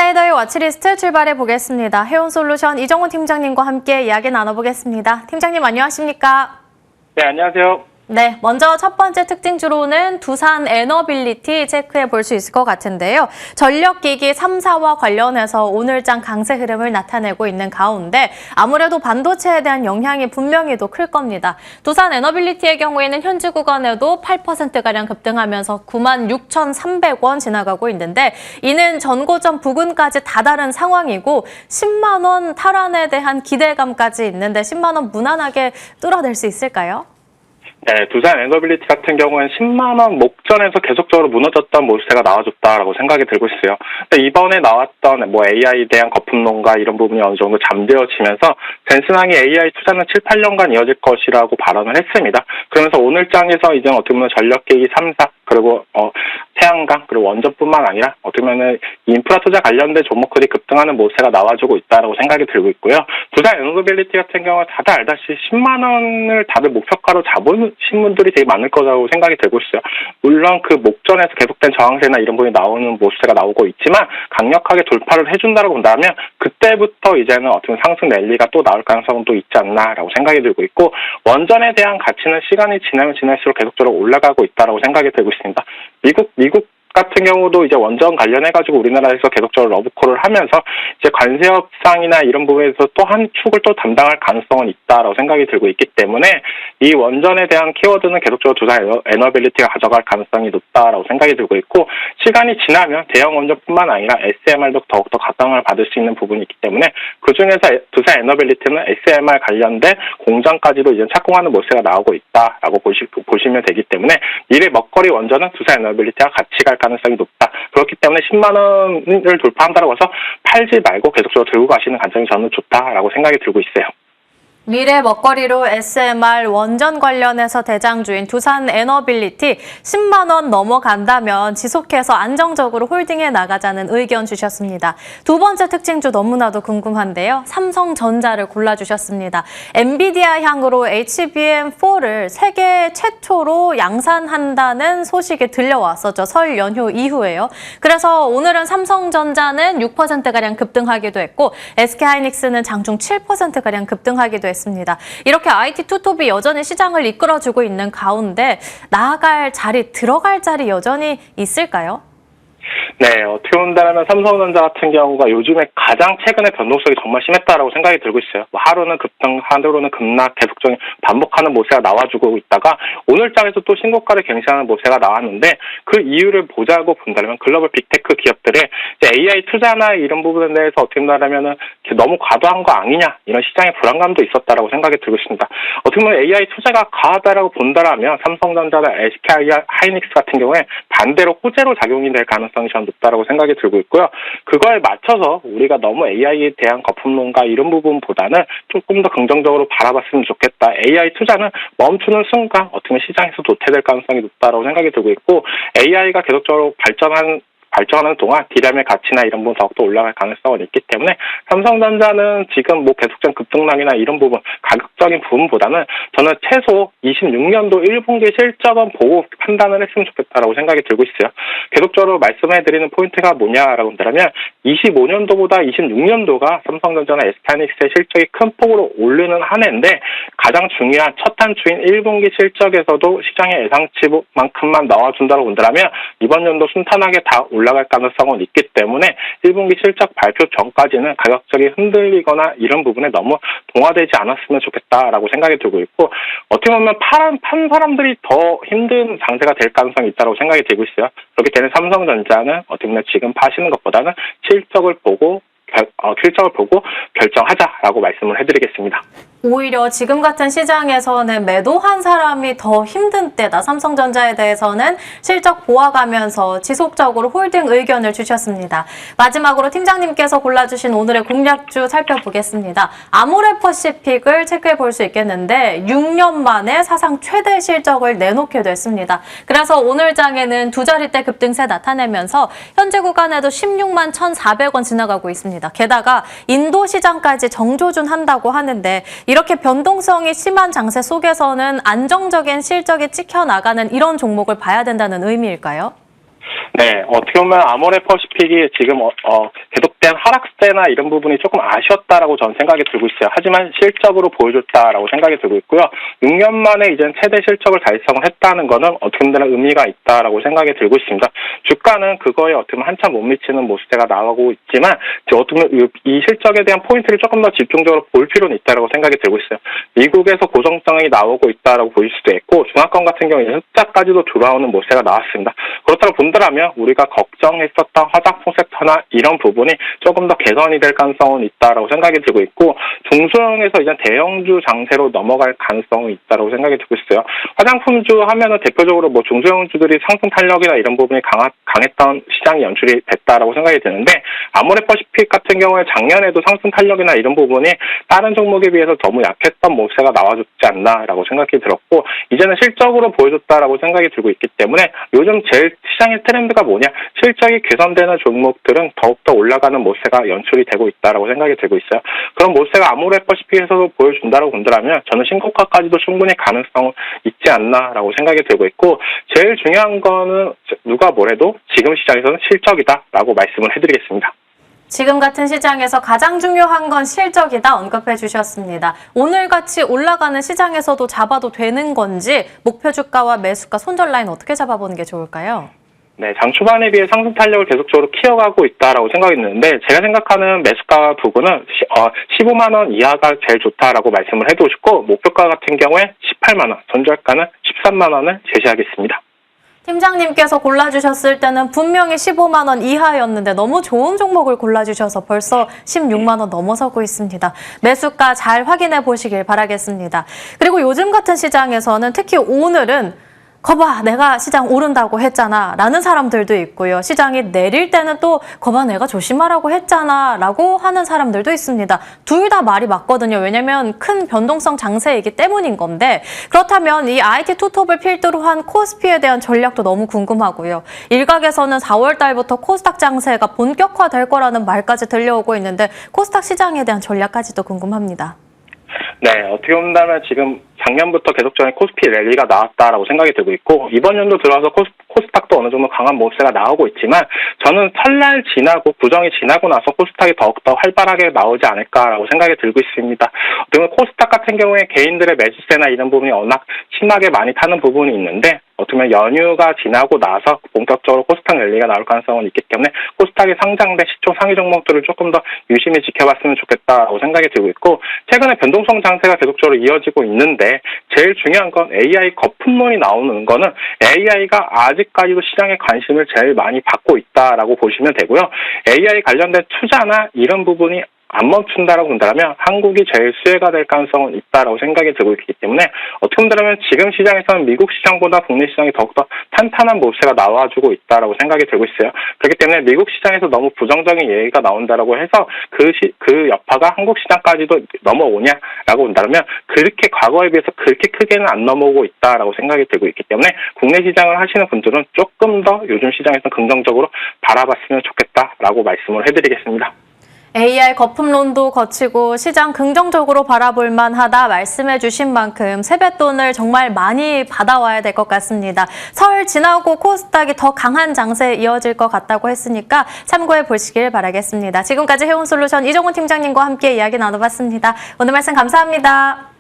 인사이더의 와치리스트 출발해 보겠습니다. 해온솔루션 이정훈 팀장님과 함께 이야기 나눠보겠습니다. 팀장님 안녕하십니까? 네, 안녕하세요. 네, 먼저 첫 번째 특징주로는 두산 에너빌리티 체크해 볼 수 있을 것 같은데요. 전력기기 3사와 관련해서 오늘장 강세 흐름을 나타내고 있는 가운데 아무래도 반도체에 대한 영향이 분명히도 클 겁니다. 두산 에너빌리티의 경우에는 현지 구간에도 8%가량 급등하면서 96,300원 지나가고 있는데 이는 전고점 부근까지 다다른 상황이고 10만 원 탈환에 대한 기대감까지 있는데 10만 원 무난하게 뚫어낼 수 있을까요? 네, 두산 에너빌리티 같은 경우는 10만 원 목전에서 계속적으로 무너졌던 모습세가 나와줬다라고 생각이 들고 있어요. 근데 이번에 나왔던 AI에 대한 거품론과 이런 부분이 어느 정도 잠재워지면서 젠슨항이 AI 투자는 7, 8년간 이어질 것이라고 발언을 했습니다. 그러면서 오늘장에서 이제 어떻게 보면 전력기기 3사 그리고 태양광 그리고 원전뿐만 아니라 어떻게 보면 인프라 투자 관련된 종목들이 급등하는 모습세가 나와주고 있다라고 생각이 들고 있고요. 두산 에너빌리티 같은 경우는 다들 알다시피 10만 원을 다들 목표가로 잡으신 분들이 되게 많을 거라고 생각이 들고 있어요. 물론 그 목전에서 계속된 저항세나 이런 부분이 나오는 모습세가 나오고 있지만 강력하게 돌파를 해준다고 본다면 그때부터 이제는 어떻게 보면 상승 랠리가 또 나올 가능성도 있지 않나라고 생각이 들고 있고 원전에 대한 가치는 시간이 지나면 지날수록 계속적으로 올라가고 있다라고 생각이 들고 있습니다. 미국 같은 경우도 이제 원전 관련해가지고 우리나라에서 계속적으로 러브콜을 하면서 이제 관세 협상이나 이런 부분에서 또 한 축을 또 담당할 가능성은 있다라고 생각이 들고 있기 때문에 이 원전에 대한 키워드는 계속적으로 두산 에너빌리티가 가져갈 가능성이 높다라고 생각이 들고 있고 시간이 지나면 대형 원전뿐만 아니라 SMR도 더욱더 가당을 받을 수 있는 부분이 있기 때문에 그중에서 두산 에너빌리티는 SMR 관련된 공장까지도 이제 착공하는 모습이 나오고 있다라고 보시면 되기 때문에 미래 먹거리 원전은 두산 에너빌리티가 같이 갈 가능성이 높다. 그렇기 때문에 10만 원을 돌파한다고 해서 팔지 말고 계속적으로 들고 가시는 관점이 저는 좋다라고 생각이 들고 있어요. 미래 먹거리로 SMR 원전 관련해서 대장주인 두산 에너빌리티 10만 원 넘어간다면 지속해서 안정적으로 홀딩해 나가자는 의견 주셨습니다. 두 번째 특징주 너무나도 궁금한데요. 삼성전자를 골라주셨습니다. 엔비디아 향으로 HBM4를 세계 최초로 양산한다는 소식이 들려왔었죠. 설 연휴 이후에요. 그래서 오늘은 삼성전자는 6%가량 급등하기도 했고 SK하이닉스는 장중 7%가량 급등하기도 했습니다. 이렇게 IT 투톱이 여전히 시장을 이끌어주고 있는 가운데 나아갈 자리, 들어갈 자리 여전히 있을까요? 네, 어떻게 본다면 삼성전자 같은 경우가 요즘에 가장 최근에 변동성이 정말 심했다라고 생각이 들고 있어요. 하루는 급등, 하루는 급락, 계속적인 반복하는 모세가 나와주고 있다가 오늘장에서 또 신고가를 갱신하는 모세가 나왔는데 그 이유를 보자고 본다면 글로벌 빅테크 기업들의 이제 AI 투자나 이런 부분에 대해서 어떻게 본다면 너무 과도한 거 아니냐 이런 시장의 불안감도 있었다라고 생각이 들고 있습니다. 어떻게 보면 AI 투자가 과하다라고 본다면 삼성전자나 SK하이닉스 같은 경우에 반대로 호재로 작용이 될 가능성이 전 높다라고 생각이 들고 있고요. 그거에 맞춰서 우리가 너무 AI에 대한 거품론과 이런 부분보다는 조금 더 긍정적으로 바라봤으면 좋겠다. AI 투자는 멈추는 순간 어떻게 보면 시장에서 도태될 가능성이 높다라고 생각이 들고 있고 AI가 계속적으로 발전하는 동안 디램의 가치나 이런 부분 더욱더 올라갈 가능성은 있기 때문에 삼성전자는 지금 계속적인 급등락이나 이런 부분 가격적인 부분보다는 저는 최소 26년도 1분기 실적은 보고 판단을 했으면 좋겠다라고 생각이 들고 있어요. 계속적으로 말씀해드리는 포인트가 뭐냐라고 한다면 25년도보다 26년도가 삼성전자나 SK하이닉스의 실적이 큰 폭으로 오르는 한 해인데 가장 중요한 첫 단추인 1분기 실적에서도 시장의 예상치만큼만 나와준다고 본다면 이번 연도 순탄하게 다 올라갈 가능성은 있기 때문에 1분기 실적 발표 전까지는 가격적이 흔들리거나 이런 부분에 너무 동화되지 않았으면 좋겠다라고 생각이 들고 있고 어떻게 보면 판 사람들이 더 힘든 장세가 될 가능성이 있다고 생각이 들고 있어요. 그렇기 때문에 삼성전자는 어떻게 보면 지금 파시는 것보다는 실적을 보고 결정하자라고 말씀을 해드리겠습니다. 오히려 지금 같은 시장에서는 매도한 사람이 더 힘든 때다. 삼성전자에 대해서는 실적 보아가면서 지속적으로 홀딩 의견을 주셨습니다. 마지막으로 팀장님께서 골라주신 오늘의 공략주 살펴보겠습니다. 아모레퍼시픽을 체크해 볼 수 있겠는데 6년 만에 사상 최대 실적을 내놓게 됐습니다. 그래서 오늘 장에는 두 자릿대 급등세 나타내면서 현재 구간에도 16만 1,400원 지나가고 있습니다. 게다가 인도 시장까지 정조준한다고 하는데 이렇게 변동성이 심한 장세 속에서는 안정적인 실적이 찍혀나가는 이런 종목을 봐야 된다는 의미일까요? 네, 어떻게 보면 아모레퍼시픽이 지금 계속된 하락세나 이런 부분이 조금 아쉬웠다라고 저는 생각이 들고 있어요. 하지만 실적으로 보여줬다라고 생각이 들고 있고요. 6년 만에 이제 최대 실적을 달성을 했다는 거는 어떻게 보면 의미가 있다라고 생각이 들고 있습니다. 주가는 그거에 어떻게 보면 한참 못 미치는 모습세가 나오고 있지만 어떻게 보면 이 실적에 대한 포인트를 조금 더 집중적으로 볼 필요는 있다라고 생각이 들고 있어요. 미국에서 고성장이 나오고 있다라고 보일 수도 있고 중화권 같은 경우에 흑자까지도 돌아오는 모습세가 나왔습니다. 그렇다고 본다면 우리가 걱정했었던 화장품 섹터나 이런 부분이 조금 더 개선이 될 가능성은 있다라고 생각이 들고 있고 중소형에서 이제 대형주 장세로 넘어갈 가능성이 있다라고 생각이 들고 있어요. 화장품주 하면은 대표적으로 뭐 중소형주들이 상승 탄력이나 이런 부분이 강했던 시장이 연출이 됐다라고 생각이 드는데 아모레퍼시픽 같은 경우에 작년에도 상승 탄력이나 이런 부분이 다른 종목에 비해서 너무 약했던 모습세가 나와줬지 않나라고 생각이 들었고 이제는 실적으로 보여줬다라고 생각이 들고 있기 때문에 요즘 제일 시장의 트렌드가 뭐냐? 실적이 개선되는 종목들은 더욱더 올라가는 모세가 연출이 되고 있다라고 생각이 들고 있어요. 그런 모세가 아모레퍼시픽에서도 보여준다라고 본다면 저는 신고가까지도 충분히 가능성은 있지 않나라고 생각이 들고 있고 제일 중요한 거는 누가 뭐래도 지금 시장에서는 실적이다라고 말씀을 해드리겠습니다. 지금 같은 시장에서 가장 중요한 건 실적이다 언급해 주셨습니다. 오늘같이 올라가는 시장에서도 잡아도 되는 건지 목표 주가와 매수가 손절 라인 어떻게 잡아보는 게 좋을까요? 네, 장 초반에 비해 상승 탄력을 계속적으로 키워가고 있다라고 생각이 드는데 제가 생각하는 매수가 부분은 15만 원 이하가 제일 좋다라고 말씀을 해두고 싶고 목표가 같은 경우에 18만 원, 손절가는 13만 원을 제시하겠습니다. 팀장님께서 골라주셨을 때는 분명히 15만 원 이하였는데 너무 좋은 종목을 골라주셔서 벌써 16만 원 넘어서고 있습니다. 매수가 잘 확인해 보시길 바라겠습니다. 그리고 요즘 같은 시장에서는 특히 오늘은 거봐 내가 시장 오른다고 했잖아 라는 사람들도 있고요. 시장이 내릴 때는 또 거봐 내가 조심하라고 했잖아 라고 하는 사람들도 있습니다. 둘 다 말이 맞거든요. 왜냐면 큰 변동성 장세이기 때문인 건데 그렇다면 이 IT 투톱을 필두로 한 코스피에 대한 전략도 너무 궁금하고요. 일각에서는 4월 달부터 코스닥 장세가 본격화될 거라는 말까지 들려오고 있는데 코스닥 시장에 대한 전략까지도 궁금합니다. 네, 어떻게 본다면 지금 작년부터 계속적인 코스피 랠리가 나왔다라고 생각이 들고 있고 이번 연도 들어서 코스닥도 어느 정도 강한 모습세가 나오고 있지만 저는 설날 지나고 구정이 지나고 나서 코스닥이 더욱더 활발하게 나오지 않을까라고 생각이 들고 있습니다. 어떻게 보면 코스닥 같은 경우에 개인들의 매수세나 이런 부분이 워낙 심하게 많이 타는 부분이 있는데 어떻게 보면 연휴가 지나고 나서 본격적으로 코스닥 랠리가 나올 가능성은 있기 때문에 코스닥이 상장된 시총 상위 종목들을 조금 더 유심히 지켜봤으면 좋겠다라고 생각이 들고 있고 최근에 변동성 장세가 계속적으로 이어지고 있는데 제일 중요한 건 AI 거품론이 나오는 거는 AI가 아직까지도 시장의 관심을 제일 많이 받고 있다라고 보시면 되고요. AI 관련된 투자나 이런 부분이 안 멈춘다라고 본다면 한국이 제일 수혜가 될 가능성은 있다라고 생각이 들고 있기 때문에 어떻게 본다면 지금 시장에서는 미국 시장보다 국내 시장이 더욱더 탄탄한 모습세가 나와주고 있다라고 생각이 들고 있어요. 그렇기 때문에 미국 시장에서 너무 부정적인 얘기가 나온다라고 해서 그 여파가 한국 시장까지도 넘어오냐라고 본다면 그렇게 과거에 비해서 그렇게 크게는 안 넘어오고 있다라고 생각이 들고 있기 때문에 국내 시장을 하시는 분들은 조금 더 요즘 시장에서 긍정적으로 바라봤으면 좋겠다라고 말씀을 해드리겠습니다. AI 거품론도 거치고 시장 긍정적으로 바라볼 만하다 말씀해 주신 만큼 세뱃돈을 정말 많이 받아와야 될 것 같습니다. 설 지나고 코스닥이 더 강한 장세에 이어질 것 같다고 했으니까 참고해 보시길 바라겠습니다. 지금까지 해운솔루션 이정훈 팀장님과 함께 이야기 나눠봤습니다. 오늘 말씀 감사합니다.